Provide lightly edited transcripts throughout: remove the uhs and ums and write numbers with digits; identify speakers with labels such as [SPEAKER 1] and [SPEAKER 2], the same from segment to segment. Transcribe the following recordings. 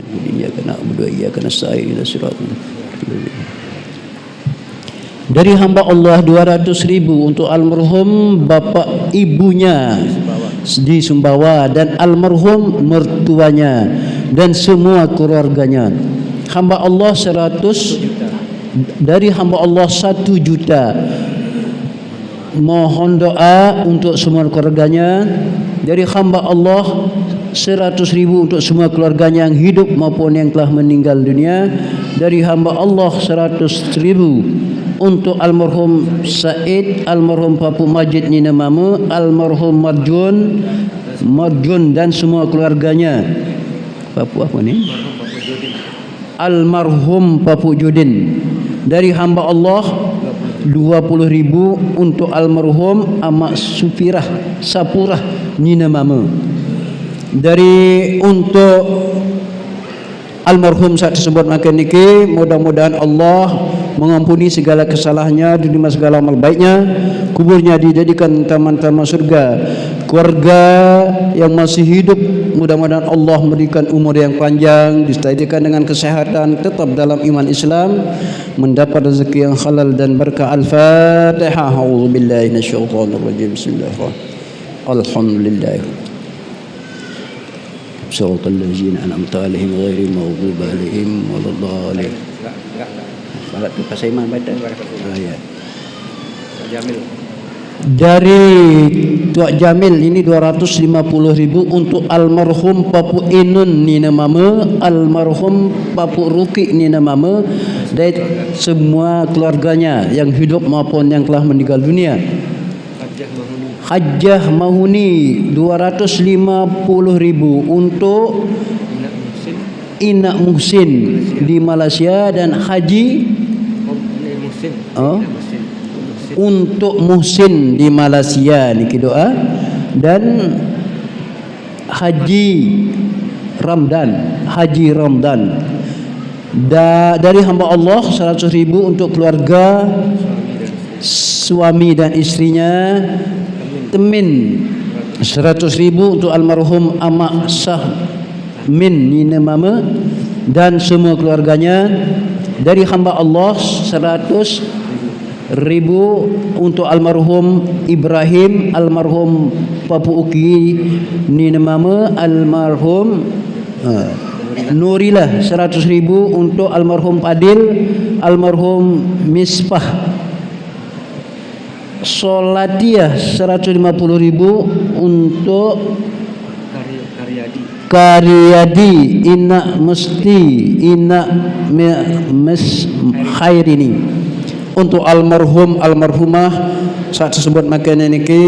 [SPEAKER 1] Iyyaka na'budu wa iyyaka nasta'in ihdinas siratal mustaqim. Dari hamba Allah 200.000 untuk almarhum bapak ibunya di Sumbawa dan almarhum mertuanya dan semua keluarganya. Hamba Allah 100, dari hamba Allah 1 juta. Mohon doa untuk semua keluarganya. Dari hamba Allah 100.000 untuk semua keluarganya yang hidup maupun yang telah meninggal dunia. Dari hamba Allah 100.000 untuk almarhum Said, almarhum Papu Majid Nina Mama, almarhum Marjun dan semua keluarganya. Papu apa ni? Almarhum Papu Judin. Dari hamba Allah 20.000 untuk almarhum Amak Sapurah Nina Mama. Dari untuk almarhum saat tersebut makan niki, mudah-mudahan Allah mengampuni segala kesalahannya, diterima segala amal baiknya, kuburnya dijadikan taman-taman surga. Keluarga yang masih hidup, mudah-mudahan Allah memberikan umur yang panjang, disertai dengan kesehatan, tetap dalam iman Islam, mendapat rezeki yang halal dan berkah. Al-Fatihah. A'udzubillahi minasyaitonirrajim. Bismillahirrahmanirrahim. Alhamdulillah. Siratal ladzina an'amta 'alaihim ghairil maghdubi 'alaihim waladdallin. Balat tu pasal iman baca. Ya. Jamil. Dari Tuak Jamil ini 250.000 untuk almarhum Papu Inun Nina Mama, almarhum Papu Ruki Nina Mama dan semua keluarganya yang hidup maupun yang telah meninggal dunia. Hajjah Mahuni 250.000 untuk Inak Muhsin di Malaysia dan Haji untuk Muhsin di Malaysia niki doa, dan Haji Ramdan dari hamba Allah 100.000 untuk keluarga suami dan istrinya. Temin 100.000 untuk almarhum Amak Sahmin Nina Mama dan semua keluarganya. Dari hamba Allah 100.000 untuk almarhum Ibrahim, almarhum Papu Uki Nina Mama, almarhum Nurilah 100.000 untuk almarhum Padil, almarhum Misbah Solatiah 150.000 untuk Karyadi Inak Mesti Inak Mes Khairini. Untuk almarhumah saat tersebut makan niki,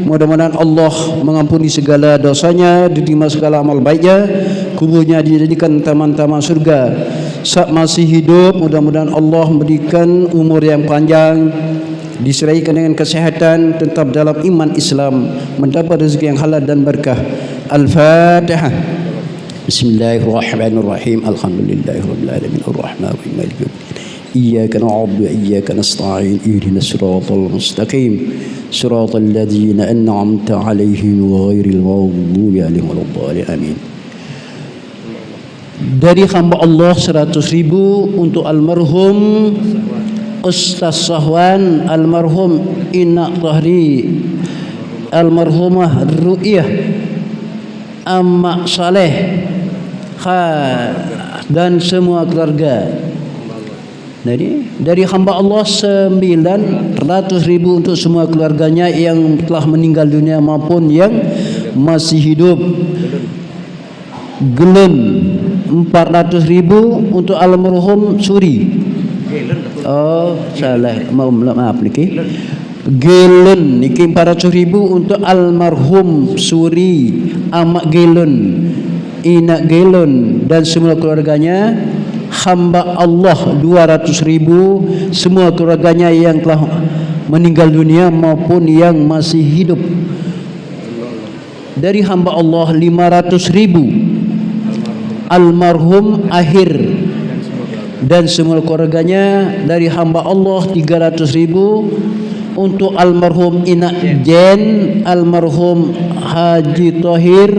[SPEAKER 1] mudah-mudahan Allah mengampuni segala dosanya, diterima segala amal baiknya, kuburnya dijadikan taman-taman surga. Saat masih hidup, mudah-mudahan Allah memberikan umur yang panjang, diseraikan dengan kesehatan, tetap dalam iman Islam, mendapat rezeki yang halal dan berkah. Al-Fatihah. Bismillahirrahmanirrahim. Alhamdulillahirabbil alamin arrahmanirrahim maliki yaumiddin. Iyyaka na'budu wa iyyaka nasta'in ihdinas siratal mustaqim siratal ladzina an'amta 'alaihim ghairil maghdubi 'alaihim waladdallin. Amin. Dari hamba Allah 100.000 untuk almarhum Ustaz Sahwan, almarhum Inak Tahri, almarhumah Ru'iyah, Amak Saleh dan semua keluarga. Dari hamba Allah 900.000 untuk semua keluarganya yang telah meninggal dunia maupun yang masih hidup. Gelun 400.000 untuk almarhum Suri. Oh, salah. Maaf niki. Gelun niki 400.000 untuk almarhum Suri, Amak Gelun, Inak Gelun dan semua keluarganya. Hamba Allah 200.000 semua keluarganya yang telah meninggal dunia maupun yang masih hidup. Dari hamba Allah 500.000 almarhum Akhir dan semua keluarganya. Dari hamba Allah 300.000 untuk almarhum Inak Jen, almarhum Haji Tohir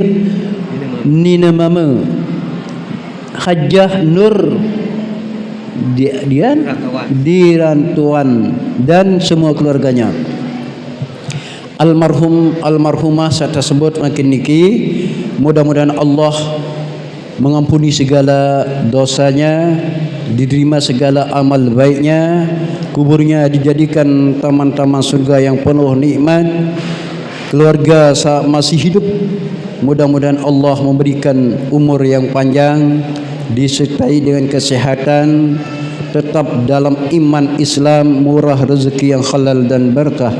[SPEAKER 1] Nina Mama, Hajjah Nur di Rantuan dan semua keluarganya. Almarhumah saya tersebut makin niki, mudah-mudahan Allah mengampuni segala dosanya, diterima segala amal baiknya, kuburnya dijadikan taman-taman surga yang penuh nikmat. Keluarga saat masih hidup, mudah-mudahan Allah memberikan umur yang panjang, disertai dengan kesehatan, tetap dalam iman Islam, murah rezeki yang halal dan berkah.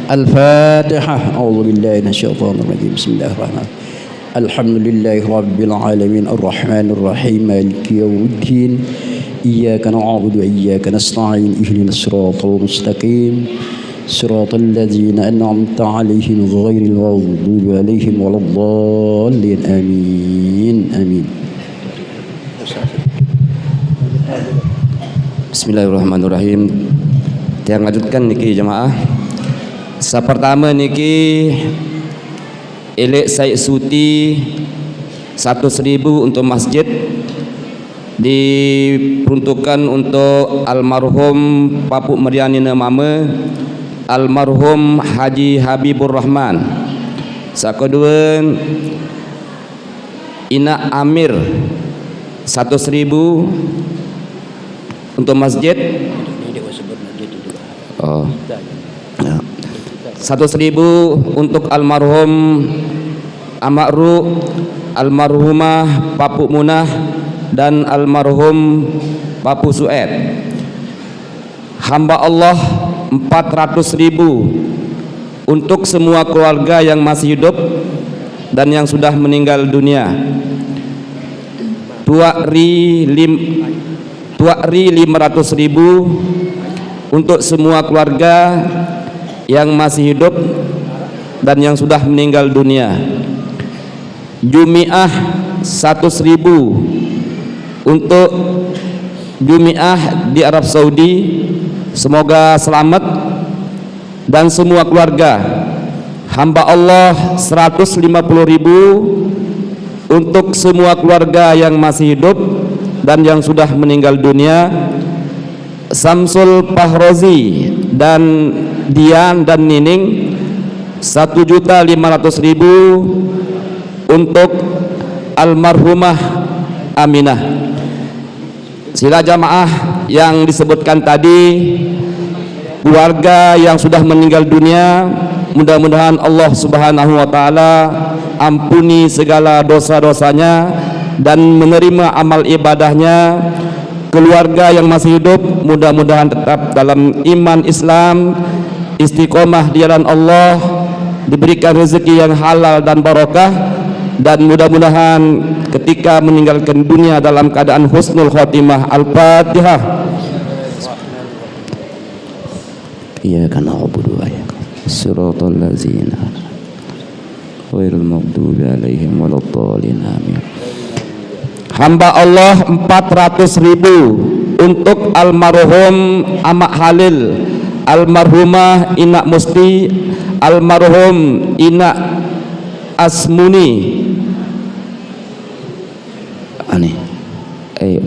[SPEAKER 1] Al-Fatihah. A'udzubillahi minasyaitonir rajim. Bismillahirrahmanirrahim. Alhamdulillahi rabbil alamin arrahmanir rahim maliki yaumiddin iyyaka na'budu wa iyyaka nasta'in ihdinas siratal mustaqim siratal ladzina an'amta 'alaihim ghairil maghdubi 'alaihim waladdallin amin amin. Bismillahirrahmanirrahim. Kita lanjutkan niki jemaah. Pertama niki Elek Said Suti 1.000 untuk masjid diperuntukkan untuk almarhum Papuk Meriani Mama, almarhum Haji Habibur Rahman. Kedua Ina Amir 1.000 untuk masjid. 1.000 untuk almarhum Amakru, almarhumah Papuk Munah dan almarhum Papuk Sued. Hamba Allah 400.000 untuk semua keluarga yang masih hidup dan yang sudah meninggal dunia. Tuak Ri 500.000 untuk semua keluarga yang masih hidup dan yang sudah meninggal dunia. Jumiah 1.000 untuk Jumiah di Arab Saudi, semoga selamat dan semua keluarga. Hamba Allah 150.000 untuk semua keluarga yang masih hidup dan yang sudah meninggal dunia. Samsul Pahrozi dan Dian dan Nining 1.500.000 untuk almarhumah Aminah. Sila jamaah yang disebutkan tadi, keluarga yang sudah meninggal dunia, mudah-mudahan Allah Subhanahu wa taala ampuni segala dosa-dosanya dan menerima amal ibadahnya. Keluarga yang masih hidup mudah-mudahan tetap dalam iman Islam, istiqomah di jalan Allah, diberikan rezeki yang halal dan barokah, dan mudah-mudahan ketika meninggalkan dunia dalam keadaan husnul khotimah. Al-Fatihah. Iyyaka na'budu wa iyyaka siratal ladzina ghairil maghdubi 'alaihim waladdallin amin. Hamba Allah 400.000 untuk almarhum Amak Halil, almarhumah Ina Musti, almarhum Ina Asmuni. Ayo.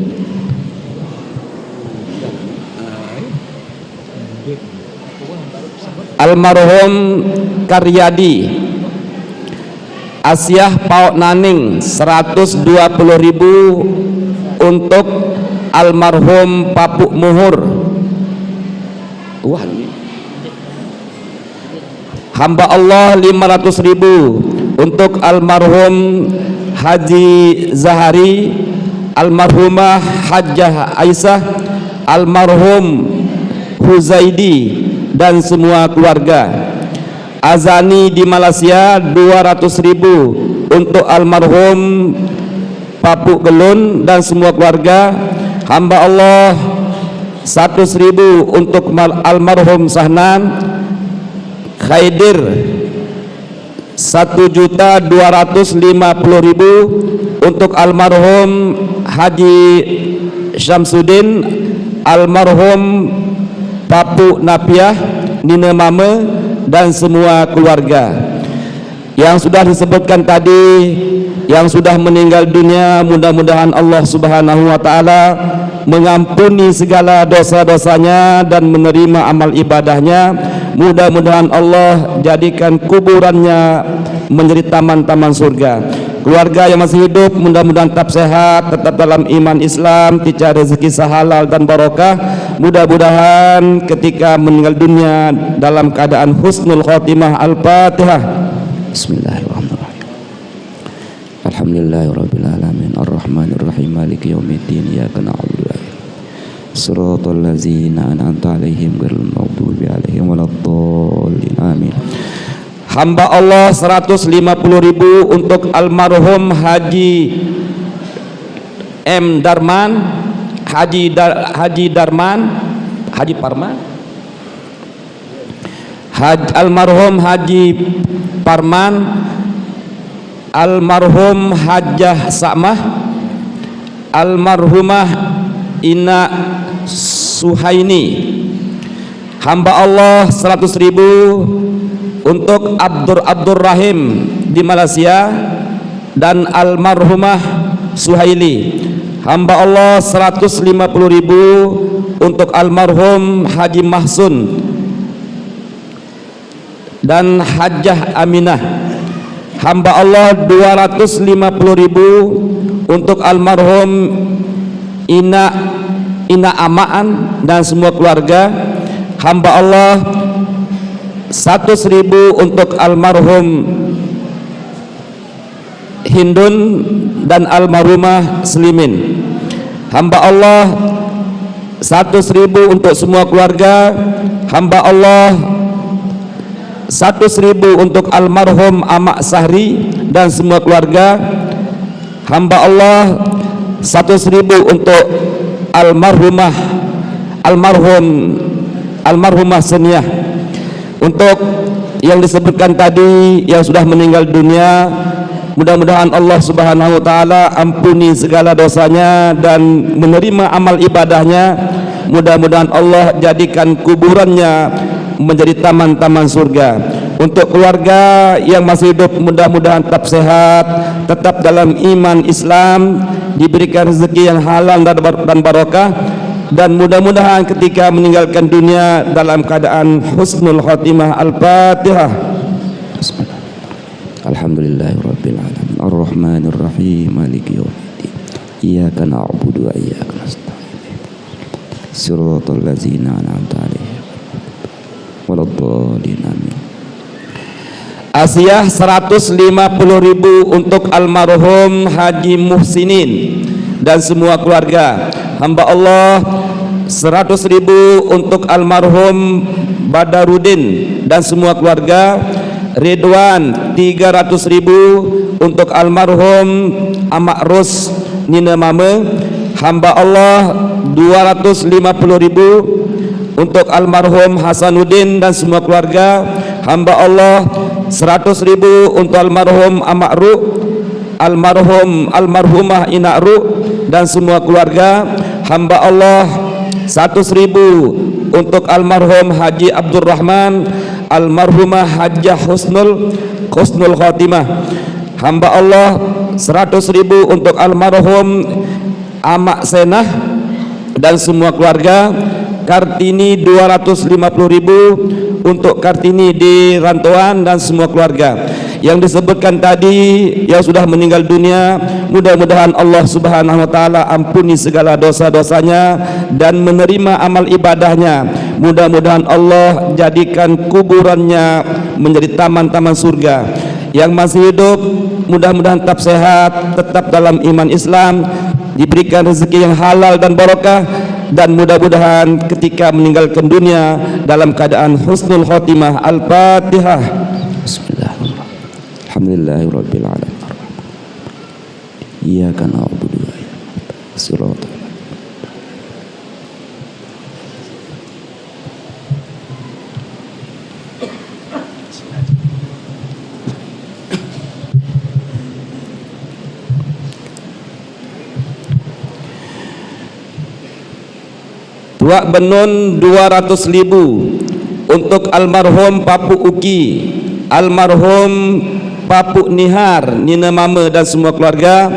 [SPEAKER 1] Almarhum Karyadi, Asyah Pauk Naning 120.000 untuk almarhum Papuk Muhur. Hamba Allah 500.000 untuk almarhum Haji Zahari, almarhumah Hajjah Aisyah, almarhum Huzaidi dan semua keluarga. Azani di Malaysia 200.000 untuk almarhum Papuk Gelun dan semua keluarga. Hamba Allah 100.000 untuk almarhum Sahnan Khaidir, 1.250.000 untuk almarhum Haji Syamsuddin, almarhum Papuk Napiah Nina Mama dan semua keluarga. Yang sudah disebutkan tadi
[SPEAKER 2] yang sudah meninggal dunia, mudah-mudahan Allah Subhanahu wa taala mengampuni segala dosa-dosanya dan menerima amal ibadahnya. Mudah-mudahan Allah jadikan kuburannya menjadi taman-taman surga. Keluarga yang masih hidup mudah-mudahan tetap sehat, tetap dalam iman Islam, dicari rezeki sehalal dan barokah. Mudah-mudahan ketika meninggal dunia dalam keadaan husnul khotimah. Al-Fatihah. Bismillahirrahmanirrahim. Alhamdulillahirabbil alamin arrahmanirrahim maliki yaumiddin iyyaka na'budu wa iyyaka nasta'in shiratal ladzina an'amta 'alaihim ghairil maghdubi 'alaihim waladdallin amin. Hamba Allah 150.000 untuk almarhum Haji M. Darman, Haji Darman, Haji Parman, almarhum Haji Parman, almarhum Hajjah Sa'mah, almarhumah Ina Suhaini. Hamba Allah 100.000 untuk Abdur Rahim di Malaysia dan almarhumah Suhaili. Hamba Allah 150.000 untuk almarhum Haji Mahsun dan Hajjah Aminah. Hamba Allah 250.000 untuk almarhum Ina Amaan dan semua keluarga. Hamba Allah 100.000 untuk almarhum Hindun dan almarhumah Slimin. Hamba Allah 100.000 untuk semua keluarga. Hamba Allah 100.000 untuk almarhum Amak Sahri dan semua keluarga. Hamba Allah 100.000 untuk almarhumah Seniah. Untuk yang disebutkan tadi yang sudah meninggal dunia, mudah-mudahan Allah Subhanahu wa taala ampuni segala dosanya dan menerima amal ibadahnya. Mudah-mudahan Allah jadikan kuburannya menjadi taman-taman surga. Untuk keluarga yang masih hidup mudah-mudahan tetap sehat, tetap dalam iman Islam, diberikan rezeki yang halal dan barokah, dan mudah-mudahan ketika meninggalkan dunia dalam keadaan husnul khotimah. Al-Fatihah. Alhamdulillahirabbil alamin arrahmanirrahim maliki yaumiddin iyyaka na'budu wa iyyaka nasta'in shiratal ladzina an'amta 'alaihim waladdallin amin. Asiyah 150.000 untuk almarhum Haji Muhsinin dan semua keluarga. Hamba Allah 100.000 untuk almarhum Badarudin dan semua keluarga. Ridwan 300.000 untuk almarhum Amak Ros Nina Mame. Hamba Allah 250.000 untuk almarhum Hasanuddin dan semua keluarga. Hamba Allah 100.000 untuk almarhum Amak Ru, almarhumah Inak Ru dan semua keluarga. Hamba Allah 100.000 untuk almarhum Haji Abdurrahman, almarhumah Hajjah Husnul Khotimah. Hamba Allah 100.000 untuk almarhum Amak Senah dan semua keluarga. Kartini 250.000 untuk Kartini di rantauan dan semua keluarga. Yang disebutkan tadi yang sudah meninggal dunia, mudah-mudahan Allah Subhanahu wa taala ampuni segala dosa-dosanya dan menerima amal ibadahnya. Mudah-mudahan Allah jadikan kuburannya menjadi taman-taman surga. Yang masih hidup mudah-mudahan tetap sehat, tetap dalam iman Islam, diberikan rezeki yang halal dan barokah, dan mudah-mudahan ketika meninggalkan dunia dalam keadaan husnul khotimah. Al-Fatihah. Bismillahirrahmanirrahim. Alhamdulillahirabbil alamin. Iyyaka na'budu wa iyyaka nasta'in. Tuak Benun 200.000 untuk almarhum Papu Uki, almarhum Papuk Nihar, Nina Mama dan semua keluarga.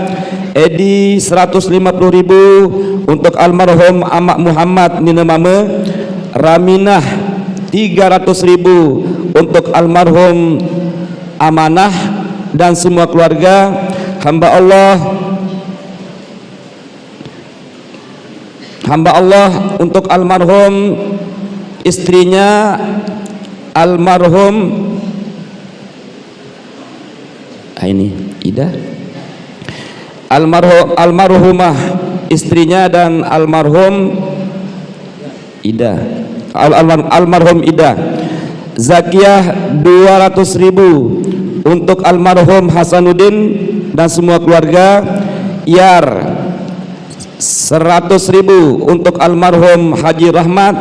[SPEAKER 2] Edi 150.000 untuk almarhum Amak Muhammad Nina Mama. Raminah 300.000 untuk almarhum Amanah dan semua keluarga. Hamba Allah untuk almarhum istrinya almarhum ini Ida, almarhumah istrinya dan almarhum Ida, almarhum Ida. Zakiyah 200.000 untuk almarhum Hasanuddin dan semua keluarga. Yar 100.000 untuk almarhum Haji Rahmat.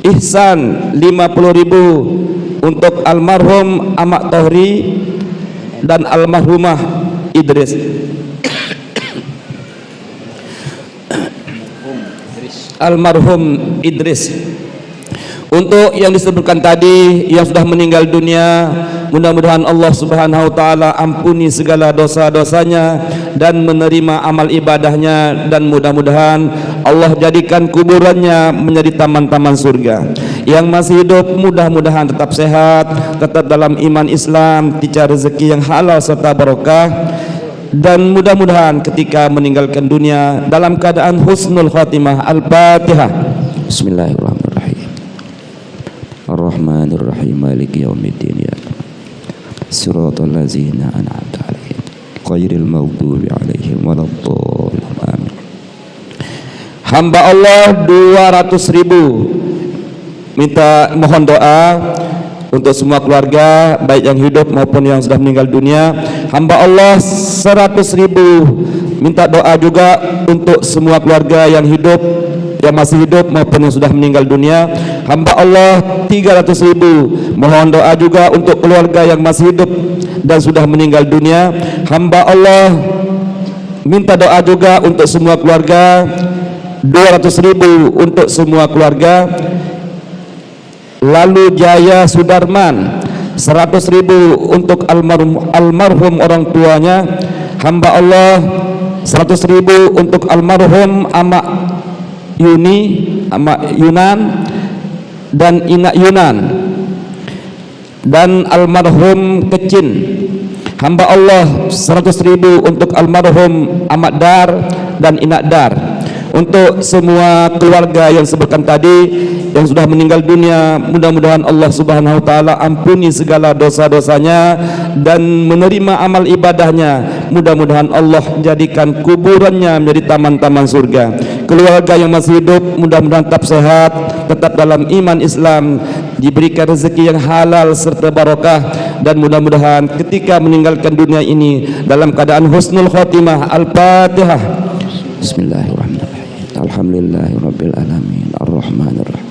[SPEAKER 2] Ihsan 50.000 untuk almarhum Amak Tohri dan almarhumah Idris. Almarhum Idris. Untuk yang disebutkan tadi yang sudah meninggal dunia, mudah-mudahan Allah Subhanahu wa taala ampuni segala dosa-dosanya dan menerima amal ibadahnya, dan mudah-mudahan Allah jadikan kuburannya menjadi taman-taman surga. Yang masih hidup mudah-mudahan tetap sehat, tetap dalam iman Islam, dicari rezeki yang halal serta barokah, dan mudah-mudahan ketika meninggalkan dunia dalam keadaan husnul khatimah. Al-Fatihah. Bismillahirrahmanirrahim. Ar-Rahmanir-Rahim, Maliki yaumiddin, ya Siratal ladzina an'amta 'alaihim ghairil maghdubi 'alaihim waladdallin. Amin. Hamba Allah 200.000 minta mohon doa untuk semua keluarga baik yang hidup maupun yang sudah meninggal dunia. Hamba Allah 100.000 minta doa juga untuk semua keluarga yang hidup, yang masih hidup maupun yang sudah meninggal dunia. Hamba Allah 300.000 mohon doa juga untuk keluarga yang masih hidup dan sudah meninggal dunia. Hamba Allah minta doa juga untuk semua keluarga. 200.000 untuk semua keluarga. Lalu Jaya Sudarman 100.000 untuk almarhum orang tuanya. Hamba Allah 100.000 untuk almarhum Amak Yuni, Amak Yunan dan Inak Yunan, dan almarhum Kecin. Hamba Allah 100.000 untuk almarhum Amak Dar dan Inak Dar. Untuk semua keluarga yang sebutkan tadi yang sudah meninggal dunia, mudah-mudahan Allah Subhanahu wa taala ampuni segala dosa-dosanya dan menerima amal ibadahnya. Mudah-mudahan Allah jadikan kuburannya menjadi taman-taman surga. Keluarga yang masih hidup mudah-mudahan tetap sehat, tetap dalam iman Islam, diberikan rezeki yang halal serta barokah, dan mudah-mudahan ketika meninggalkan dunia ini dalam keadaan husnul khotimah. Al-Fatihah. Bismillahirrahmanirrahim. Alhamdulillahirabbil alamin. Arrahmanirrahim.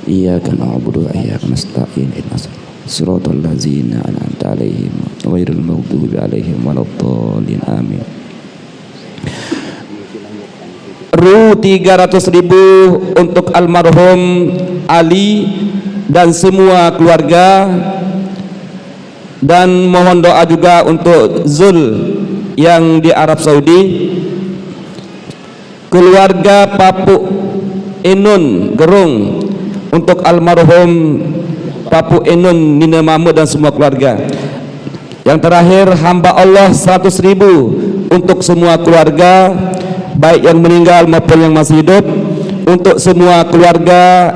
[SPEAKER 2] Iyyaka na'budu wa iyyaka nasta'in. Ihdinas siratal ladzina an'amta 'alaihim ghairil maghdubi 'alaihim waladdallin. Amin. Ru 300.000 untuk almarhum Ali dan semua keluarga, dan mohon doa juga untuk Zul yang di Arab Saudi. Keluarga Papuk Enun Gerung untuk almarhum Papuk Enun Nina Mama dan semua keluarga. Yang terakhir hamba Allah 100.000 untuk semua keluarga baik yang meninggal maupun yang masih hidup. Untuk semua keluarga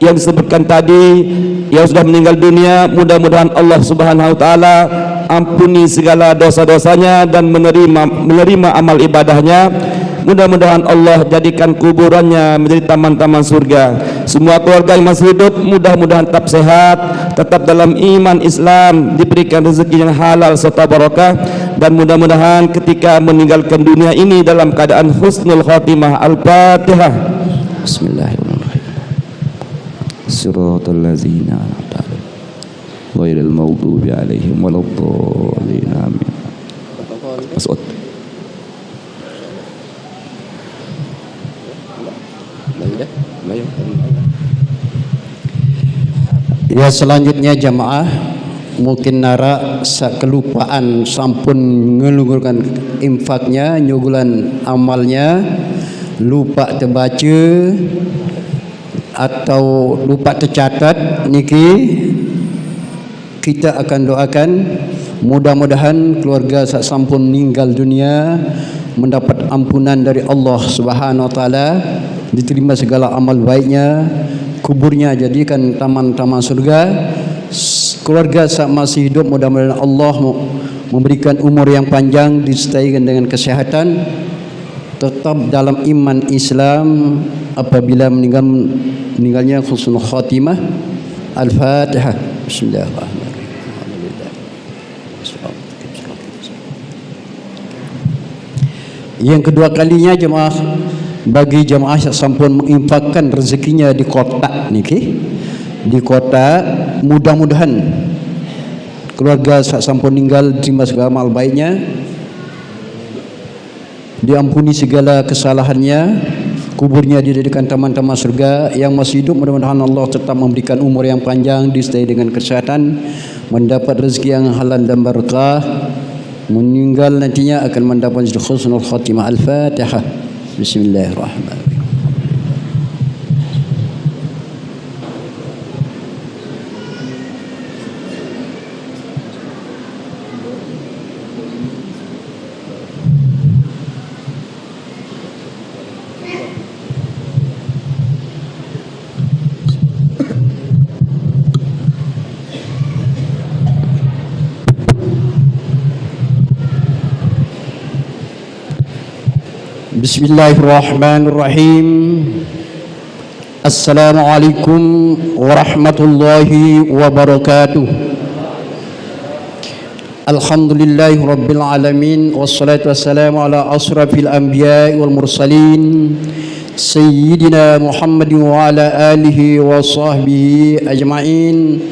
[SPEAKER 2] yang disebutkan tadi yang sudah meninggal dunia, mudah-mudahan Allah Subhanahu wa taala ampuni segala dosa-dosanya dan menerima amal ibadahnya. Mudah-mudahan Allah jadikan kuburannya menjadi taman-taman surga. Semua keluarga yang masih hidup mudah-mudahan tetap sehat, tetap dalam iman Islam, diberikan rezeki yang halal serta barokah, dan mudah-mudahan ketika meninggalkan dunia ini dalam keadaan husnul khatimah. Al-Fatihah. Bismillahirrahmanirrahim. Siratal ladzina an'amta 'alaihim ghairil maghdubi 'alaihim waladdallin. Amin. Mas'ud.
[SPEAKER 1] Ya, selanjutnya jamaah mungkin nara kelupaan sampun ngelungurkan infaknya, nyugulan amalnya, lupa terbaca atau lupa tercatat niki, kita akan doakan mudah-mudahan keluarga sak sampun meninggal dunia mendapat ampunan dari Allah Subhanahu wa taala, diterima segala amal baiknya, kuburnya jadikan taman-taman surga. Keluarga sak masih hidup mudah-mudahan Allah memberikan umur yang panjang disertai dengan kesehatan, tetap dalam iman Islam apabila meninggalnya husnul khatimah. Al-Fatihah. Bismillahirrahmanirrahim. Yang kedua kalinya jemaah, bagi jemaah yang sampun menginfakkan rezekinya di kotak niki, di kotak, mudah-mudahan keluarga sampun meninggal terima segala amal baiknya, diampuni segala kesalahannya, kuburnya dijadikan taman-taman surga. Yang masih hidup mudah-mudahan Allah tetap memberikan umur yang panjang disertai dengan kesehatan, mendapat rezeki yang halal dan berkah. Meninggal nantinya akan mendapat husnul khatimah. Al-Fatihah. Bismillahirrahmanirrahim. Bismillahirrahmanirrahim. Assalamualaikum warahmatullahi wabarakatuh. Alhamdulillahi rabbil alamin, wassalatu wassalamu ala asrafil anbiya'i wal mursalin sayyidina Muhammadin wa ala alihi wa sahbihi ajma'in.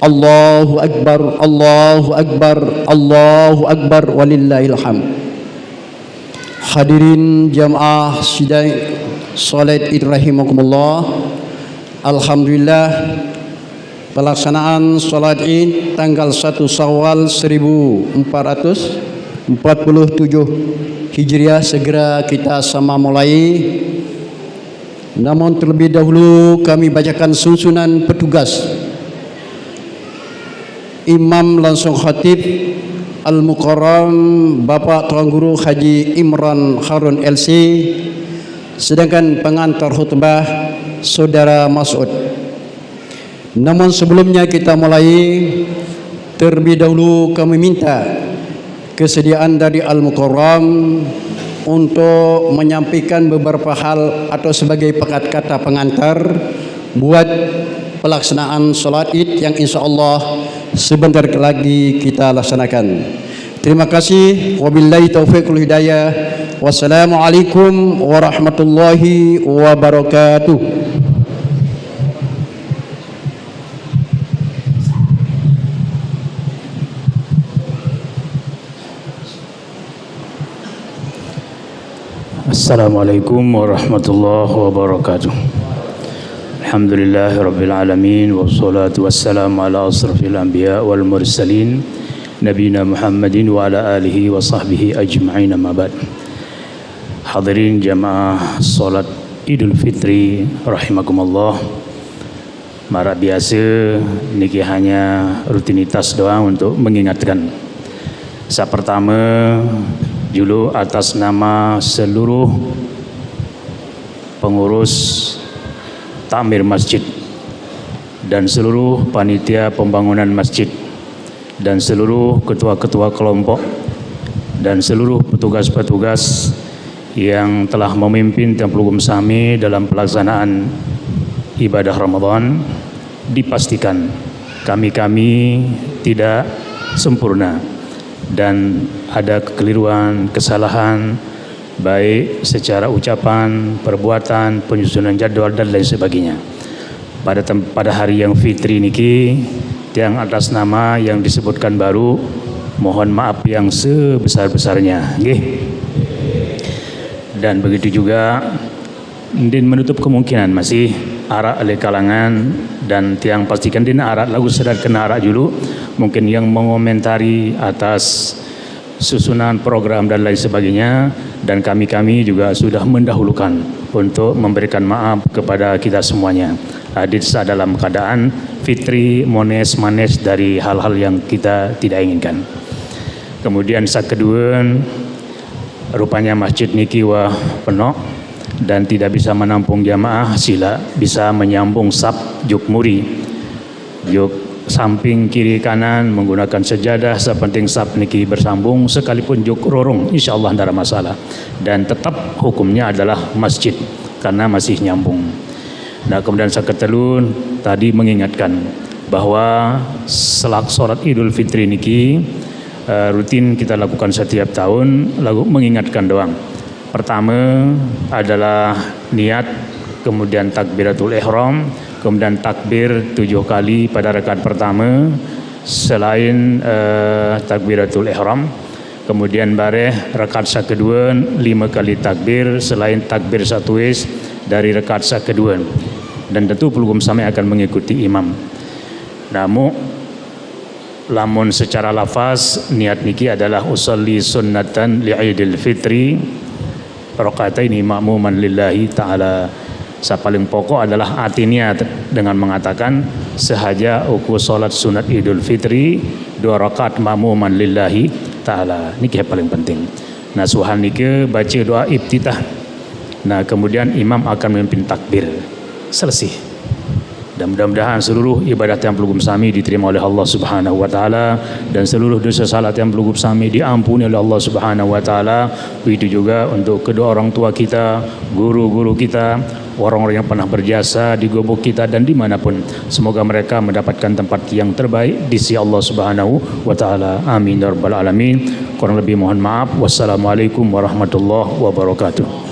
[SPEAKER 1] Allahu akbar, Allahu akbar, Allahu akbar, walillahil hamd. Hadirin jamaah sidang salat Id rahimakumullah. Alhamdulillah, pelaksanaan salat Id tanggal 1 Syawal 1447 Hijriah segera kita sama mulai. Namun terlebih dahulu kami bacakan susunan petugas. Imam langsung khatib Al-Mukarram Bapak Tuan Guru Haji Imran Harun LC, sedangkan pengantar khutbah Saudara Mas'ud. Namun sebelumnya kita mulai, terlebih dahulu kami minta kesediaan dari Al-Mukarram untuk menyampaikan beberapa hal atau sebagai pekat kata pengantar buat pelaksanaan salat Id yang insya-Allah sebentar lagi kita laksanakan. Terima kasih. Wabillahi taufiq wal hidayah. Wassalamualaikum warahmatullahi wabarakatuh.
[SPEAKER 3] Assalamualaikum warahmatullahi wabarakatuh. Alhamdulillahi rabbil alamin, wassalatu wassalamu ala asrafil anbiya wal mursalin nabiyina Muhammadin wa ala alihi wa sahbihi ajma'in, amma ba'd. Hadirin jamaah salat Idul Fitri rahimakumullah. Marak biasa niki hanya rutinitas doang untuk mengingatkan. Saat pertama dulu atas nama seluruh pengurus takmir masjid dan seluruh panitia pembangunan masjid dan seluruh ketua-ketua kelompok dan seluruh petugas-petugas yang telah memimpin Tempulgum Sami dalam pelaksanaan ibadah Ramadan, dipastikan kami tidak sempurna dan ada kekeliruan, kesalahan baik secara ucapan, perbuatan, penyusunan jadwal dan lain sebagainya. Pada hari yang fitri niki, yang atas nama yang disebutkan baru, mohon maaf yang sebesar-besarnya. Nggih. Dan begitu juga din menutup kemungkinan masih arak oleh kalangan dan tiang pastikan dina arak lagu sedar kena arak dulu mungkin yang mengomentari atas susunan program dan lain sebagainya, dan kami juga sudah mendahulukan untuk memberikan maaf kepada kita semuanya. Hadir dalam keadaan fitri, mones, manes dari hal-hal yang kita tidak inginkan. Kemudian saat kedua, rupanya masjid niki wah penuh dan tidak bisa menampung jamaah, sila bisa menyambung sab juk muri, juk samping kiri kanan menggunakan sejadah, sepenting sab niki bersambung, sekalipun juk rorong insyaallah tidak ada masalah, dan tetap hukumnya adalah masjid karena masih nyambung. Nah, kemudian saya ketelun tadi mengingatkan bahwa selak sholat Idul Fitri niki rutin kita lakukan setiap tahun, lalu mengingatkan doang. Pertama adalah niat, kemudian takbiratul ihram, kemudian takbir 7 kali pada rakaat pertama selain takbiratul ihram, kemudian bareh rakaat kedua 5 kali takbir selain takbir satu is dari rakaat kedua, dan tentu pelugum sami akan mengikuti imam. Namun lamun secara lafaz niat niki adalah usolli sunnatan li'idil fitri rakaataini ma'muman lillahi ta'ala. Paling pokok adalah arti niat dengan mengatakan sehaja uku solat sunat Idul Fitri 2 rakaat ma'muman lillahi ta'ala. Niki yang paling penting. Nah, suhan niki baca doa iftitah. Nah, kemudian imam akan memimpin takbir. Selesai. Dan mudah-mudahan seluruh ibadat yang pelugum sami diterima oleh Allah Subhanahu wa taala, dan seluruh dosa salat yang pelugum sami diampuni oleh Allah Subhanahu wa taala. Begitu juga untuk kedua orang tua kita, guru-guru kita, orang-orang yang pernah berjasa di gubuk kita dan dimanapun. Semoga mereka mendapatkan tempat yang terbaik di sisi Allah Subhanahu wa taala. Amin ya rabbal alamin. Kurang lebih mohon maaf. Wassalamualaikum warahmatullahi wabarakatuh.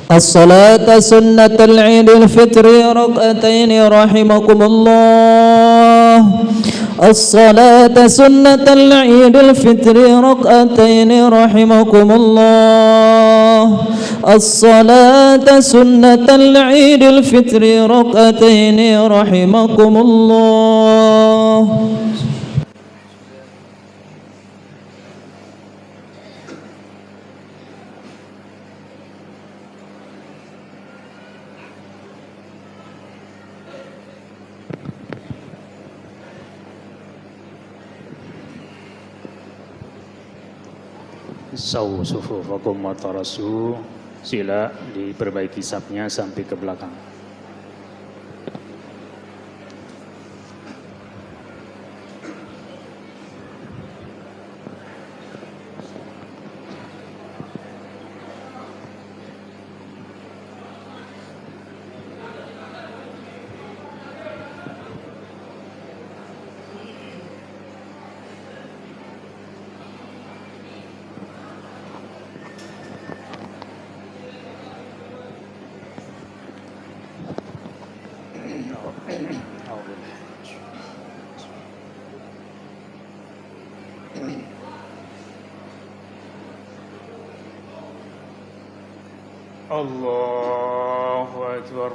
[SPEAKER 4] الصلاة سنة العيد الفطر ركعتين رحمكم الله. الصلاة سنة العيد الفطر ركعتين رحمكم الله. الصلاة سنة العيد الفطر ركعتين رحمكم الله.
[SPEAKER 3] Sawu sufufakum wa tarasu, sila diperbaiki sapnya sampai ke belakang. Allahu Akbar.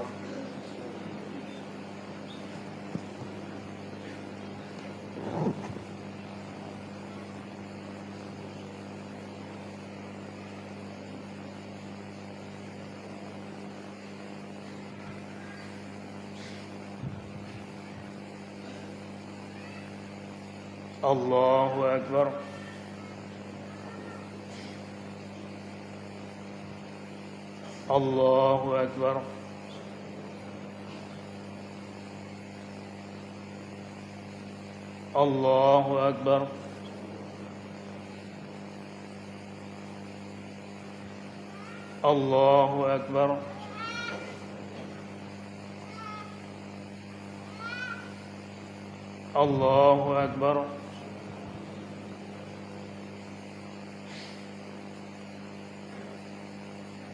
[SPEAKER 3] Allahu Akbar. Allahu Akbar. Allahu Akbar. Allahu Akbar. Allahu Akbar.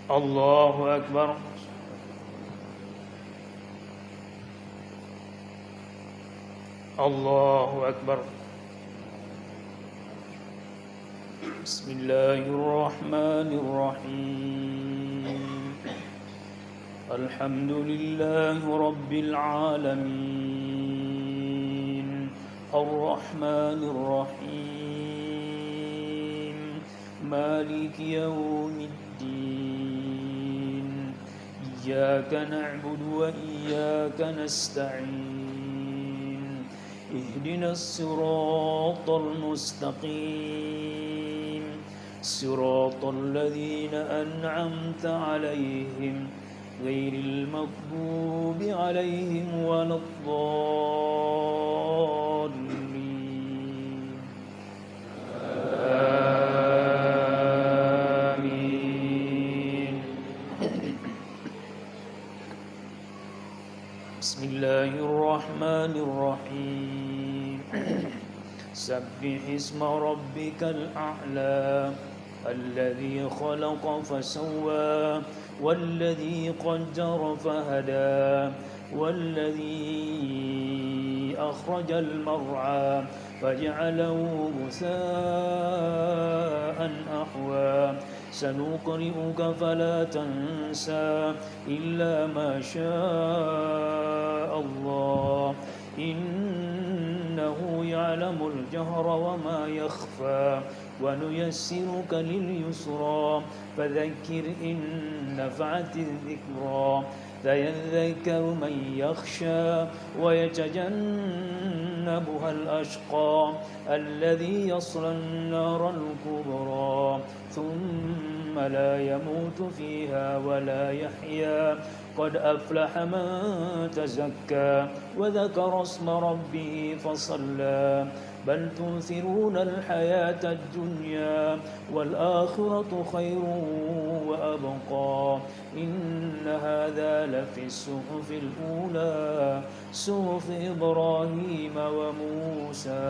[SPEAKER 3] Allahu Akbar. Allahu Akbar.
[SPEAKER 5] بسم الله الرحمن الرحيم الحمد لله رب العالمين الرحمن الرحيم مالك يوم الدين إياك نعبد وإياك نستعين اهدنا الصراط المستقيم صراط الذين أنعمت عليهم غير المغضوب عليهم ولا الضالين آمين بسم الله الرحمن الرحيم سبح اسم ربك الأعلى الذي خلق فسوى والذي قدر فهدى والذي أخرج المرعى فجعله غثاء أحوى سنقرئك فلا تنسى إلا ما شاء الله إنه يعلم الجهر وما يخفى ونيسرك لليسرى فذكر إن نفعت الذكرى فيذكر من يخشى ويتجنبها الأشقى الذي يصلى النار الكبرى ثم لا يموت فيها ولا يحيا قد أفلح من تزكى وذكر اسم ربه فصلى بل تؤثرون الحياة الدنيا والآخرة خير وأبقى إن هذا لفي الصحف الأولى صحف إبراهيم وموسى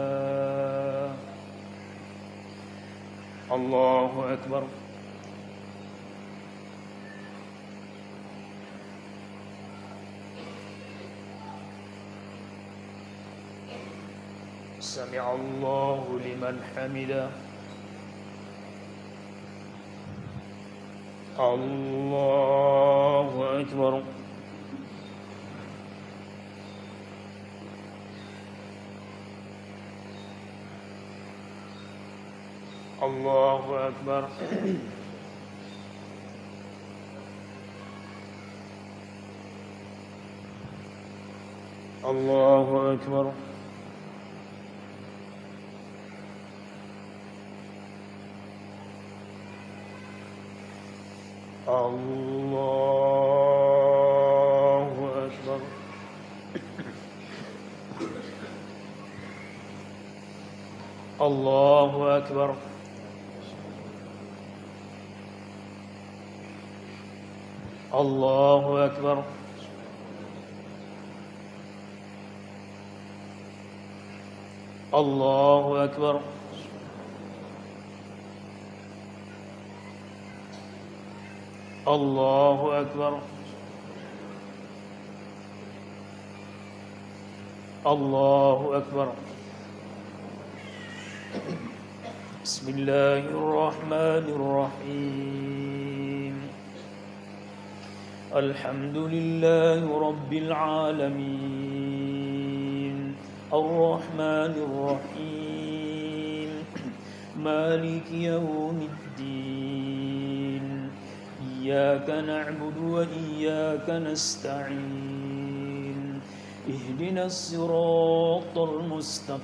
[SPEAKER 5] الله أكبر سمع الله لمن حمده الله أكبر الله أكبر الله أكبر الله أكبر الله أكبر الله أكبر الله أكبر الله أكبر الله أكبر بسم الله الرحمن الرحيم الحمد لله رب العالمين الرحمن الرحيم مالك يوم الدين إياك نعبد وإياك نستعين اهدنا الصراط المستقيم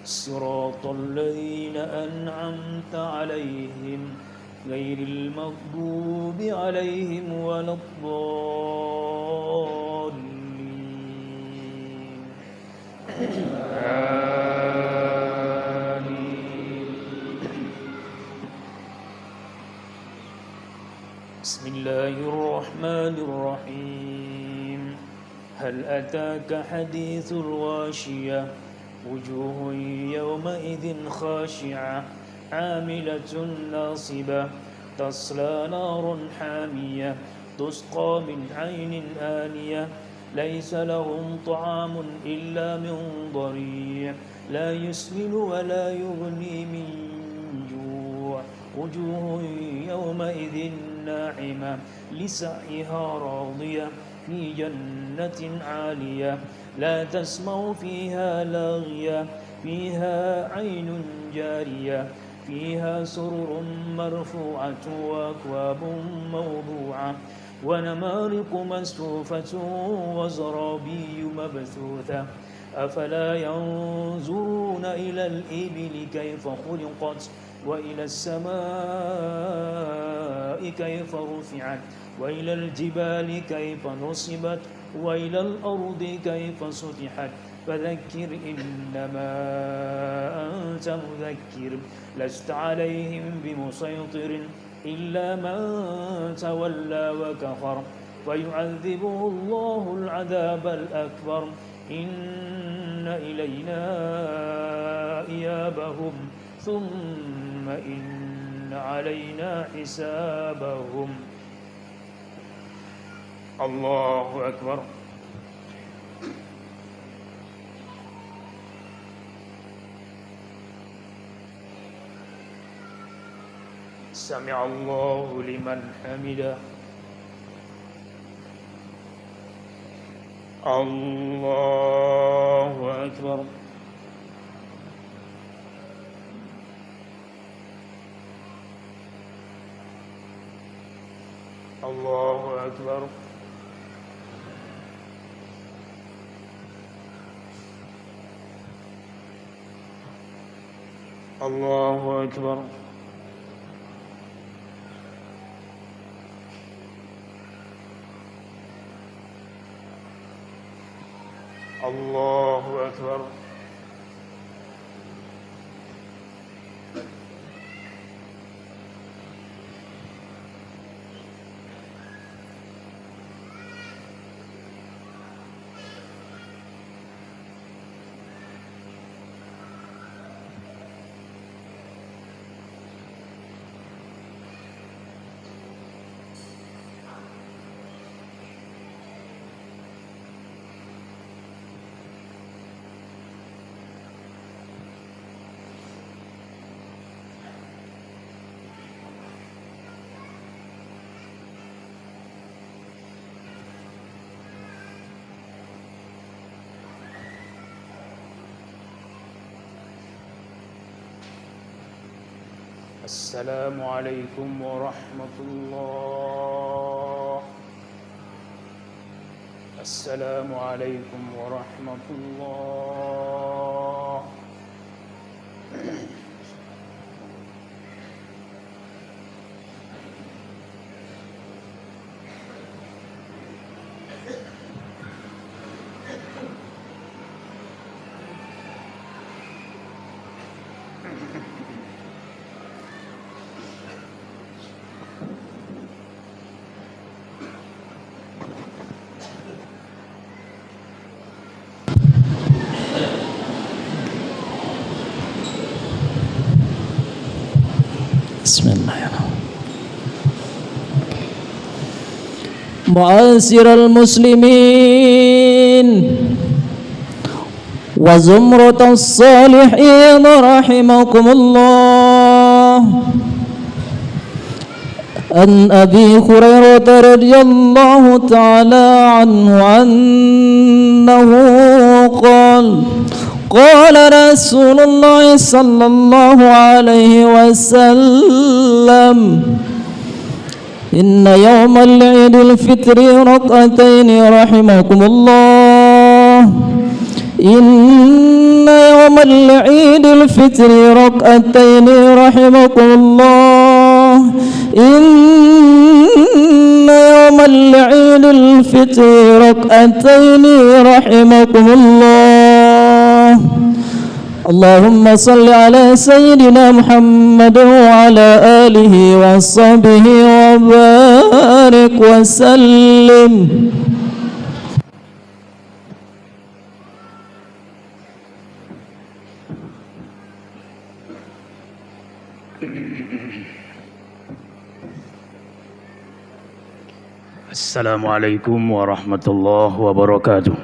[SPEAKER 5] صراط الذين أنعمت عليهم غير المغضوب عليهم ولا الضالين بسم الله الرحمن الرحيم هل أتاك حديث الغاشية وجوه يومئذ خاشعة عاملة ناصبة تصلى نارا حامية تسقى من عين آنية ليس لهم طعام إلا من ضريع لا يسمن ولا يغني من جوع وجوه يومئذ ناعمة لسعيها راضية في جنة عالية لا تسمع فيها لاغية فيها عين جارية فيها سرر مرفوعة وأكواب موضوعة ونمارق مصفوفة وزرابي مبثوثة أفلا ينظرون إلى الإبل كيف خلقت وإلى السماء كيف رفعت وإلى الجبال كيف نصبت وإلى الأرض كيف سطحت فذكر إنما أنت مذكر لست عليهم بمسيطر إلا من تولى وكفر فيعذبه الله العذاب الأكبر إن إلينا إيابهم ثم إن علينا حسابهم الله أكبر سمع الله لمن حمده الله أكبر الله أكبر الله أكبر الله أكبر السلام عليكم ورحمة الله السلام عليكم ورحمة الله
[SPEAKER 4] بسم الله الرحمن معاشر المسلمين وزمرة الصالحين رحمكم الله عن أبي هريرة رضي الله تعالى عنه أنه قال قال رسول الله صلى الله عليه وسلم إن يوم العيد الفطر ركعتين رحمكم الله إن يوم العيد الفطر ركعتين رحمكم الله إن يوم العيد الفطر ركعتين رحمكم الله اللهم صل على سيدنا محمد وعلى آله وصحبه وبارك وسلم.
[SPEAKER 5] Assalamualaikum warahmatullahi wabarakatuh.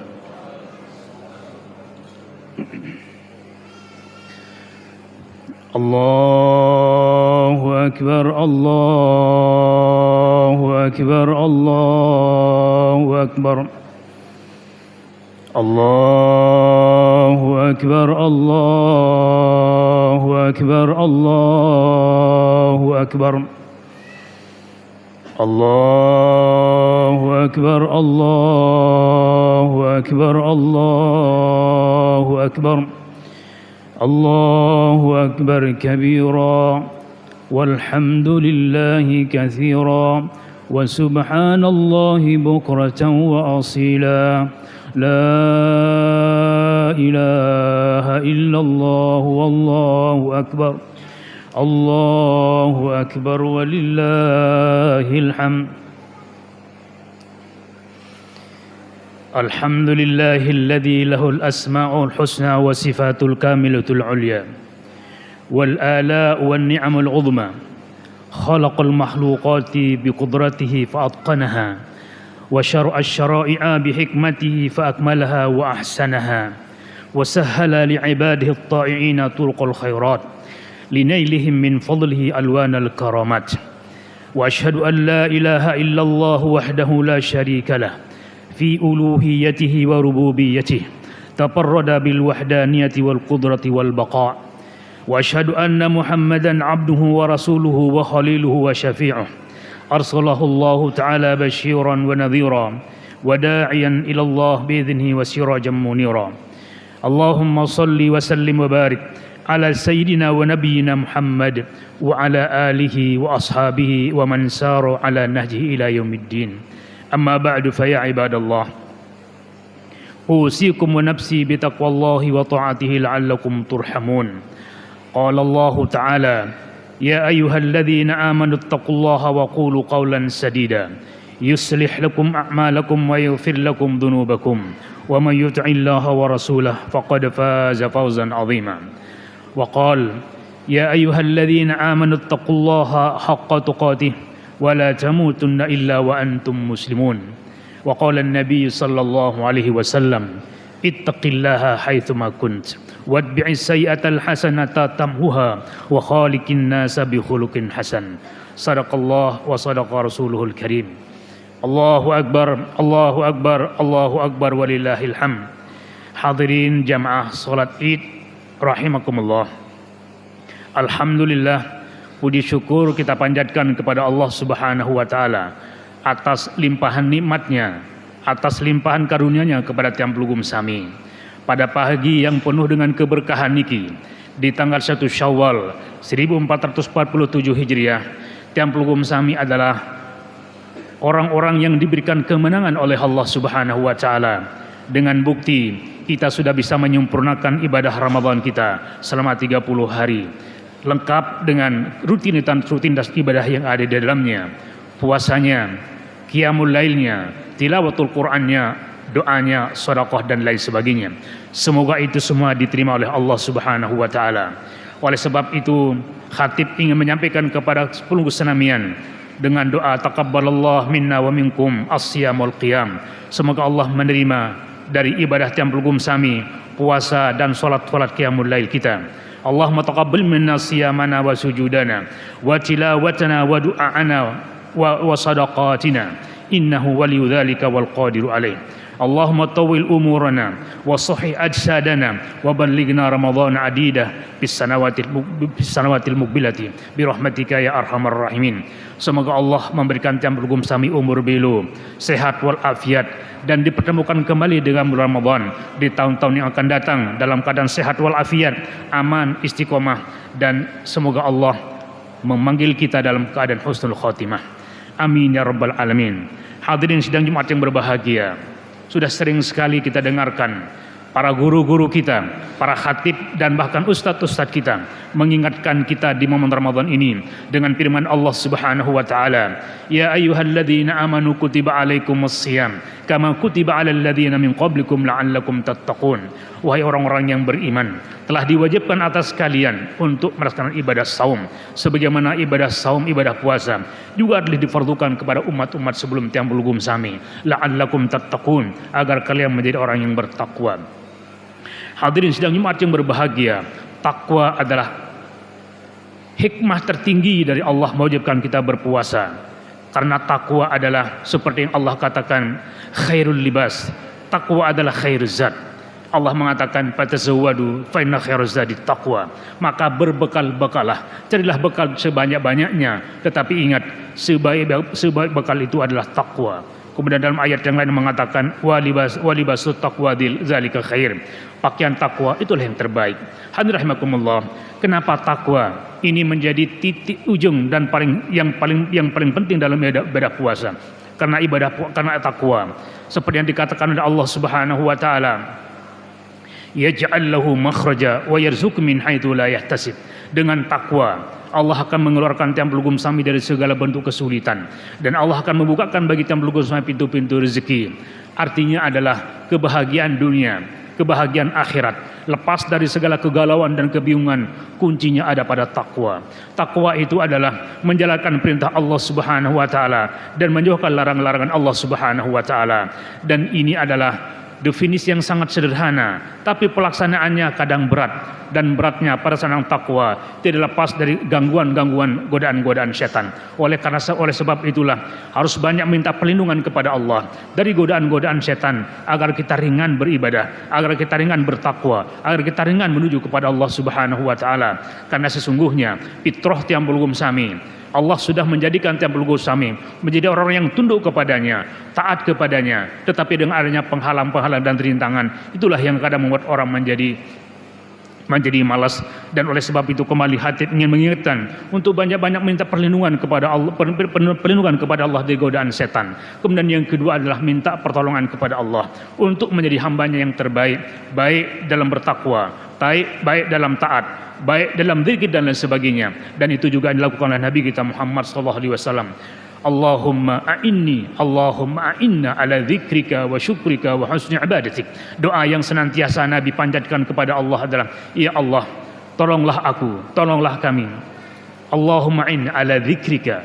[SPEAKER 5] Allahu Akbar, Allahu Akbar, Allahu Akbar. Allahu Akbar, Allahu Akbar, Allahu Akbar. Allahu Akbar, Allahu Akbar, Allahu Akbar. Allahu Akbar kabira walhamdulillahi katsira wa subhanallahi bukratan wa asila. La ilaha illallah wallahu akbar. Allahu akbar walillahil hamd. Alhamdulillahilladzi lahul asma'ul husna wa sifatul kamilatul ulya wal ala wan ni'amul uzma. Khalaqal makhluqati biqudratihi fa atqanaha wa syara'a asy-syara'i'a bihikmatihi fa akmalaha wa ahsanaha wa sahhala li'ibadihi at-ta'i'ina turqal khairat linailihim min fadlihi alwanal karamat. Wa asyhadu an la ilaha illallah wahdahu la syarika lah fi uluhiyatihi wa rububiyyatihi tafarrada bil wahdaniyati wal qudrati wal baqa. Wa asyhadu anna Muhammadan abduhu wa rasuluhu wa khaliluhu wa syafi'uh arsalahu Allah ta'ala basyiran wa nadhira wa da'iyan ila Allah bi'idhnihi wa sirajan munira. Allahumma salli wa sallim wa barik ala sayyidina wa nabiyyina Muhammad wa ala alihi wa ashabihi wa man sara ala nahjihi ila yaumiddin. Amma ba'du fa ya ibadallah, usikum wa nafsi bi taqwallahi wa ta'atihi la'allakum turhamun. Qala Allah ta'ala, ya ayyuhalladzina amanu taqullaha wa qulu qawlan sadida yuslih lakum a'malakum wa yaghfir lakum dhunubakum wa man yuti'illaha wa rasulahu faqad faza fawzan 'azima. Wa qala, ya ayyuhalladzina amanu taqullaha haqqa tuqatih ولا تموتن إلا وأنتم مسلمون. وقال النبي صلى الله عليه وسلم اتق الله حيثما كنت واتبع السيئة الحسنة تمحها وخالق الناس بخلق حسن. صدق الله وصدق رسوله الكريم. الله أكبر، الله أكبر، الله أكبر walillahil hamd. Hadirin jamaah salat Id rahimakumullah. Alhamdulillah, puji syukur kita panjatkan kepada Allah Subhanahu wa taala atas limpahan nikmatnya, atas limpahan karunia-Nya kepada Tiang Pelugum Sami. Pada pagi yang penuh dengan keberkahan niki, di tanggal 1 Syawal 1447 Hijriah, Tiang Pelugum Sami adalah orang-orang yang diberikan kemenangan oleh Allah Subhanahu wa taala dengan bukti kita sudah bisa menyempurnakan ibadah Ramadan kita selama 30 hari. Lengkap dengan rutinitas ibadah yang ada di dalamnya, puasanya, qiyamul lailnya, tilawatul Qur'annya, doanya, sedekah dan lain sebagainya. Semoga itu semua diterima oleh Allah Subhanahu wa taala. Oleh sebab itu, khatib ingin menyampaikan kepada pelunggu senamian dengan doa taqabbalallahu minna wa minkum as-siyam wal qiyam. Semoga Allah menerima dari ibadah Tiang Pelugum Sami, puasa dan salat qiyamul lail kita. Allahumma taqabbal minna siyamana wa sujudana wa tilawatana wa du'ana wa sadaqatina innahu waliyu dzalika wal qadiru alaih. Allahumma tawil umurana wa sahih ajsadana wa ballighna ramadhan adidah bis sanawatil muqbilati bi rahmatika ya arhamar rahimin. Semoga Allah memberikan Tiang Pelugum Sami umur belu, sehat wal afiat, dan dipertemukan kembali dengan bulan Ramadan di tahun-tahun yang akan datang dalam keadaan sehat wal afiat, aman, istiqomah, dan semoga Allah memanggil kita dalam keadaan husnul khotimah. Amin ya rabbal alamin. Hadirin sidang Jumat yang berbahagia, sudah sering sekali kita dengarkan para guru-guru kita, para khatib dan bahkan ustadz-ustadz kita mengingatkan kita di momen Ramadan ini dengan firman Allah Subhanahu wa taala, "Ya ayyuhalladzina amanu kutiba alaikumusshiyam kama kutiba alal ladzina min qablikum la'allakum tattaqun." Wahai orang-orang yang beriman, telah diwajibkan atas kalian untuk melaksanakan ibadah saum sebagaimana ibadah saum, ibadah puasa juga telah difardukan kepada umat-umat sebelum tiang bulgum sami, la'allakum tattaqun, agar kalian menjadi orang yang bertakwa. Hadirin sidang Jumat yang berbahagia, takwa adalah hikmah tertinggi dari Allah mewajibkan kita berpuasa. Karena takwa adalah seperti yang Allah katakan, khairul libas, takwa adalah khair zat. Allah mengatakan fatazawwadu fa inna khairaz zadi taqwa. Maka berbekal-bekalah, carilah bekal sebanyak-banyaknya, tetapi ingat sebaik bekal itu adalah takwa. Kemudian dalam ayat yang lain mengatakan walibasut taqwadil zalika khair. Pakaian takwa itulah yang terbaik. Hadirin rahimakumullah, kenapa takwa ini menjadi titik ujung dan yang paling penting dalam ibadah puasa? Karena takwa seperti yang dikatakan oleh Allah Subhanahu wa taala, yaj'al lahu makhraja wa yarzuqhu min haitsu la yahtasib. Dengan takwa Allah akan mengeluarkan tiang pelugum sami dari segala bentuk kesulitan, dan Allah akan membukakan bagi tiang pelugum sami pintu-pintu rezeki. Artinya adalah kebahagiaan dunia, kebahagiaan akhirat, lepas dari segala kegalauan dan kebingungan. Kuncinya ada pada takwa. Takwa itu adalah menjalankan perintah Allah Subhanahu wa taala dan menjauhkan larangan-larangan Allah Subhanahu wa taala. Dan ini adalah definisi yang sangat sederhana, tapi pelaksanaannya kadang berat, dan beratnya pada seorang takwa tidak lepas dari gangguan-gangguan, godaan-godaan setan. Oleh sebab itulah harus banyak minta perlindungan kepada Allah dari godaan-godaan setan, agar kita ringan beribadah, agar kita ringan bertakwa, agar kita ringan menuju kepada Allah Subhanahu wa taala. Karena sesungguhnya fitrah tiang bulgum sami, Allah sudah menjadikan tiang bulgum sami menjadi orang yang tunduk kepadanya, taat kepadanya. Tetapi dengan adanya penghalang-penghalang dan rintangan, itulah yang kadang membuat orang menjadi malas. Dan oleh sebab itu kembali hati ingin mengingatkan untuk banyak-banyak minta perlindungan kepada Allah, perlindungan kepada Allah dari godaan setan. Kemudian yang kedua adalah minta pertolongan kepada Allah untuk menjadi hambanya yang terbaik, baik dalam bertakwa, baik dalam taat, baik dalam zikir dan lain sebagainya. Dan itu juga dilakukan oleh Nabi kita Muhammad SAW. Allahumma a'inna ala dzikrika wa syukrika wa husni ibadatik. Doa yang senantiasa Nabi panjatkan kepada Allah adalah, ya Allah, tolonglah aku, tolonglah kami. Allahumma a'inna ala dzikrika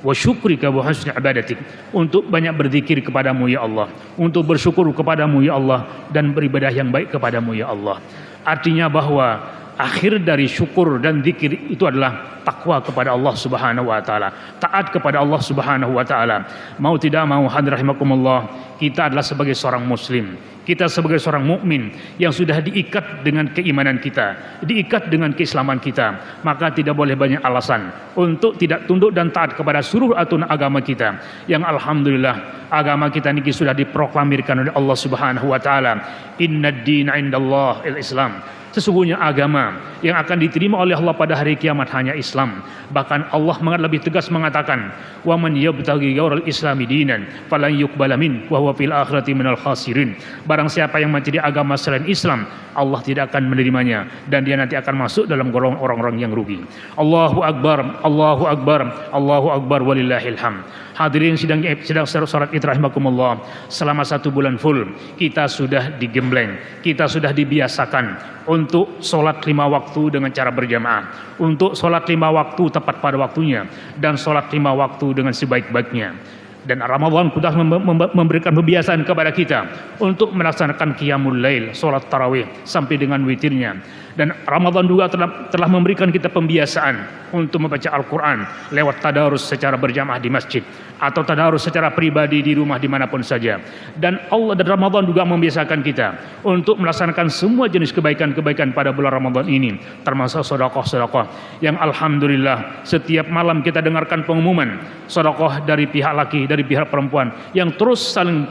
[SPEAKER 5] wa syukrika wa husni ibadatik, untuk banyak berzikir kepadamu ya Allah, untuk bersyukur kepadamu ya Allah, dan beribadah yang baik kepadamu ya Allah. Artinya bahwa akhir dari syukur dan zikir itu adalah takwa kepada Allah Subhanahu wa taala, taat kepada Allah Subhanahu wa taala. Mau tidak mau, hadirin rahimakumullah, kita adalah sebagai seorang muslim, kita sebagai seorang mukmin yang sudah diikat dengan keimanan kita, diikat dengan keislaman kita, maka tidak boleh banyak alasan untuk tidak tunduk dan taat kepada seluruh aturan agama kita, yang alhamdulillah agama kita ini sudah diproklamirkan oleh Allah Subhanahu wa taala, innad dina indallah al-Islam. Sesungguhnya agama yang akan diterima oleh Allah pada hari kiamat hanya Islam. Bahkan Allah lebih tegas mengatakan, wa man yabtaghi ghairal islami dinan falan yuqbala min wa huwa fil akhirati minal khasirin. Barang siapa yang mencari agama selain Islam, Allah tidak akan menerimanya, dan dia nanti akan masuk dalam golongan orang-orang yang rugi. Allahu akbar, Allahu akbar, Allahu akbar, walillahil hamd. Hadirin sidang salat Id rahimakumullah, selama 1 bulan full kita sudah digembleng, kita sudah dibiasakan untuk sholat 5 waktu dengan cara berjamaah, untuk sholat 5 waktu tepat pada waktunya, dan sholat 5 waktu dengan sebaik-baiknya. Dan Ramadan sudah memberikan kebiasaan kepada kita untuk melaksanakan qiyamul lail, sholat tarawih sampai dengan witirnya. Dan Ramadan juga telah memberikan kita pembiasaan untuk membaca Al-Quran lewat tadarus secara berjamaah di masjid, atau tadarus secara pribadi di rumah dimanapun saja. Dan Ramadan juga membiasakan kita untuk melaksanakan semua jenis kebaikan-kebaikan pada bulan Ramadan ini, termasuk sedekah yang alhamdulillah setiap malam kita dengarkan pengumuman sedekah dari pihak laki dan dari pihak perempuan yang terus saling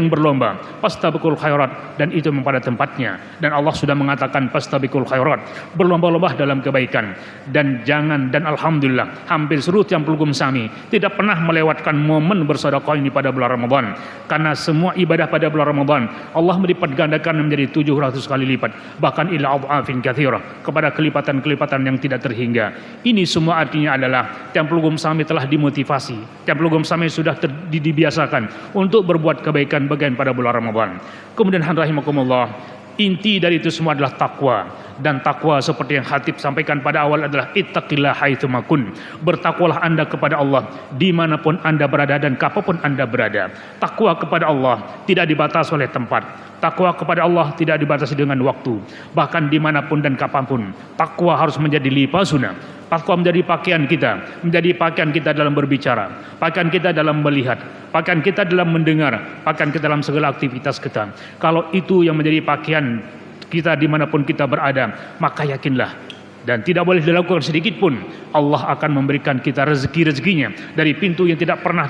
[SPEAKER 5] berlomba fastabiqul khairat, dan itu memang pada tempatnya. Dan Allah sudah mengatakan fastabiqul khairat, berlomba-lomba dalam kebaikan. Dan alhamdulillah hampir seluruh tiang pelugum sami tidak pernah melewatkan momen bersedekah ini pada bulan Ramadan, karena semua ibadah pada bulan Ramadan Allah melipat gandakan menjadi 700 kali lipat, bahkan ila adhafin katsirah, kepada kelipatan-kelipatan yang tidak terhingga. Ini semua artinya adalah tiang pelugum sami telah dimotivasi, tiang pelugum sami sudah dibiasakan untuk berbuat kebaikan bagian pada bulan Ramadan. Kemudian rahimakumullah, inti dari itu semua adalah takwa. Dan takwa seperti yang Khatib sampaikan pada awal adalah ittaqillah haitsu makun. Bertakwalah Anda kepada Allah dimanapun Anda berada dan kapanpun Anda berada. Takwa kepada Allah tidak dibatasi oleh tempat. Takwa kepada Allah tidak dibatasi dengan waktu. Bahkan dimanapun dan kapanpun, takwa harus menjadi lipasuna. Takwa menjadi pakaian kita, menjadi pakaian kita dalam berbicara, pakaian kita dalam melihat, pakaian kita dalam mendengar, pakaian kita dalam segala aktivitas kita. Kalau itu yang menjadi pakaian kita dimanapun kita berada, maka yakinlah dan tidak boleh dilakukan sedikit pun, Allah akan memberikan kita rezeki-rezekinya dari pintu yang tidak pernah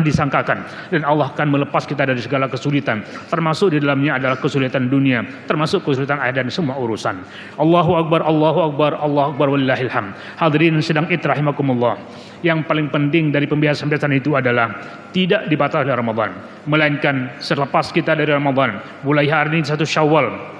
[SPEAKER 5] disangkakan, dan Allah akan melepas kita dari segala kesulitan, termasuk di dalamnya adalah kesulitan dunia, termasuk kesulitan akhir dan semua urusan. Allahu Akbar, Allahu Akbar, Allahu Akbar, walillahil hamd. Hadirin sedang rahimakumullah, yang paling penting dari pembiasan-pembiasan itu adalah tidak dibatasi oleh Ramadan, melainkan selepas kita dari Ramadan, mulai hari ini 1 Syawal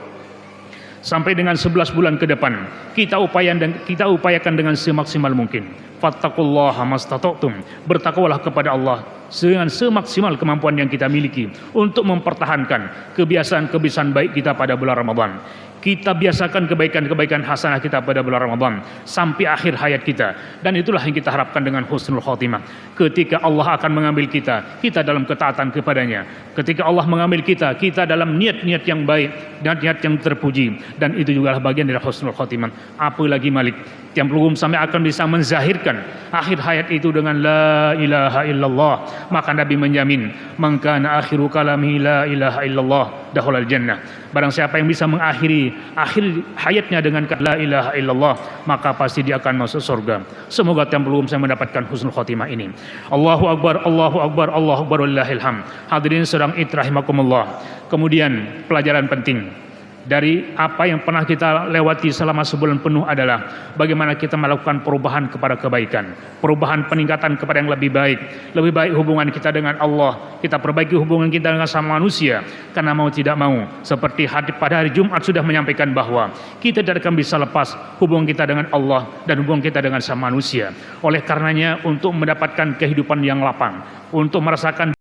[SPEAKER 5] sampai dengan 11 bulan ke depan, kita upayakan dengan semaksimal mungkin. Fattaqullaha mastata'tum, bertakwalah kepada Allah dengan semaksimal kemampuan yang kita miliki untuk mempertahankan kebiasaan-kebiasaan baik kita pada bulan Ramadan. Kita biasakan kebaikan-kebaikan hasanah kita pada bulan Ramadan sampai akhir hayat kita, dan itulah yang kita harapkan dengan husnul khotimah. Ketika Allah akan mengambil kita dalam ketaatan kepadanya. Ketika Allah mengambil kita dalam niat-niat yang baik, niat-niat yang terpuji, dan itu juga bagian dari husnul khotimah. Apalagi Malik, tiang pelugum sampai akan bisa menzahirkan akhir hayat itu dengan la ilaha illallah. Maka Nabi menjamin, man kana akhiru kalamihi la ilaha illallah dakhulal jannah. Barang siapa yang bisa mengakhiri akhir hayatnya dengan la ilaha illallah, maka pasti dia akan masuk surga. Semoga tiang pelugum saya mendapatkan husnul khotimah ini. Allahu Akbar, Allahu Akbar, Allahu Akbar, wallahil hamd. Hadirin sedang rahimakumullah. Kemudian pelajaran penting dari apa yang pernah kita lewati selama sebulan penuh adalah bagaimana kita melakukan perubahan kepada kebaikan, perubahan peningkatan kepada yang lebih baik hubungan kita dengan Allah, kita perbaiki hubungan kita dengan sama manusia, karena mau tidak mau seperti pada hari Jumat sudah menyampaikan bahwa kita tidak akan bisa lepas hubungan kita dengan Allah dan hubungan kita dengan sama manusia. Oleh karenanya, untuk mendapatkan kehidupan yang lapang, untuk merasakan